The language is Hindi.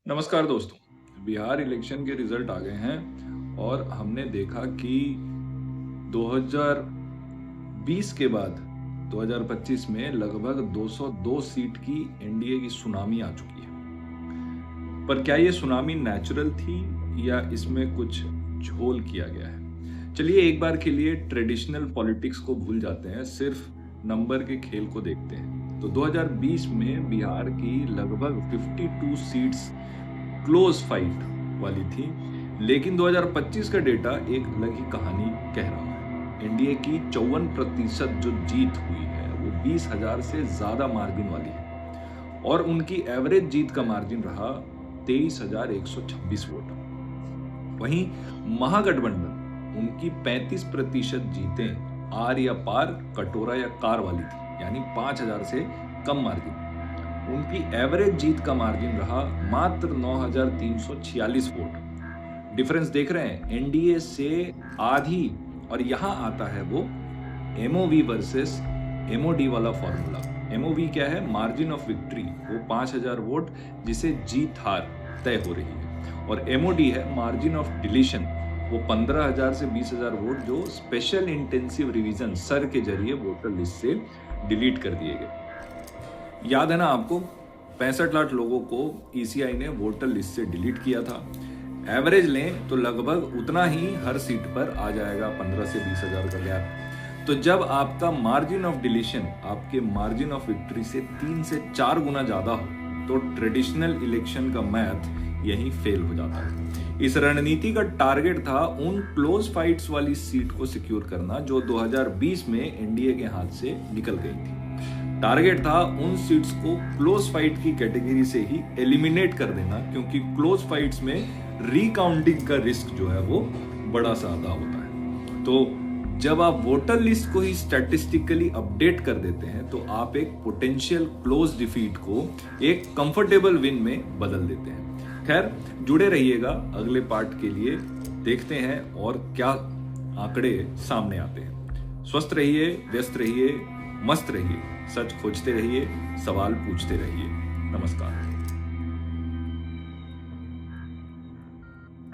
नमस्कार दोस्तों। बिहार इलेक्शन के रिजल्ट आ गए हैं और हमने देखा कि 2020 के बाद 2025 में लगभग 202 सीट की एनडीए की सुनामी आ चुकी है। पर क्या ये सुनामी नेचुरल थी या इसमें कुछ झोल किया गया है? चलिए एक बार के लिए ट्रेडिशनल पॉलिटिक्स को भूल जाते हैं, सिर्फ नंबर के खेल को देखते हैं। तो 2020 में बिहार की लगभग 52 सीट्स क्लोज फाइट वाली थी, लेकिन 2025 का डेटा एक अलग ही कहानी कह रहा है। एनडीए की 54% जो जीत हुई है वो 20,000 से ज्यादा मार्जिन वाली है और उनकी एवरेज जीत का मार्जिन रहा 23,126 वोट। वहीं महागठबंधन उनकी 35% जीतें आर या पार, कटोरा या कार वाली थी, यानी 5,000 से कम मार्जिन। उनकी एवरेज जीत का मार्जिन रहा मात्र 9,346 वोट। डिफरेंस देख रहे हैं, एनडीए से आधी। और यहां आता है वो एमओवी वर्सेस एमओडी वाला फॉर्मूला। एमओवी क्या है? मार्जिन ऑफ विक्ट्री, वो 5,000 वोट जिसे जीत हार तय हो रही है। और एमओडी है मार्जिन ऑफ डिलीशन, वो 15,000 से 20,000 वोट जो स्पेशल इंटेंसिव रिवीजन सर के जरिए वोटर लिस्ट से डिलीट कर दिए गए। याद है ना आपको, 65 लाख लोगों को ईसीआई ने वोटर लिस्ट से डिलीट किया था। एवरेज लें तो लगभग उतना ही हर सीट पर आ जाएगा, 15 से 20,000 का गैप। तो जब आपका मार्जिन ऑफ डिलीशन आपके मार्जिन ऑफ विक्ट्री से 3 से 4 गुना ज्यादा हो तो ट्रेडिशनल इलेक्शन का मैथ यहीं फेल हो जाता है। इस रणनीति का टारगेट था उन क्लोज फाइट्स वाली सीट को सिक्योर करना जो 2020 में एनडीए के हाथ से निकल गई थी। टारगेट था उन सीट्स को क्लोज फाइट की कैटेगरी से ही एलिमिनेट कर देना, क्योंकि क्लोज फाइट्स में रिकाउंटिंग का रिस्क जो है वो बड़ा ज्यादा होता है। तो जब आप वोटर लिस्ट को ही स्टैटिस्टिकली अपडेट कर देते हैं तो आप एक पोटेंशियल क्लोज डिफीट को एक कंफर्टेबल विन में बदल देते हैं। खैर, जुड़े रहिएगा अगले पार्ट के लिए, देखते हैं और क्या आंकड़े सामने आते हैं। स्वस्थ रहिए, व्यस्त रहिए, मस्त रहिए, सच खोजते रहिए, सवाल पूछते रहिए। नमस्कार।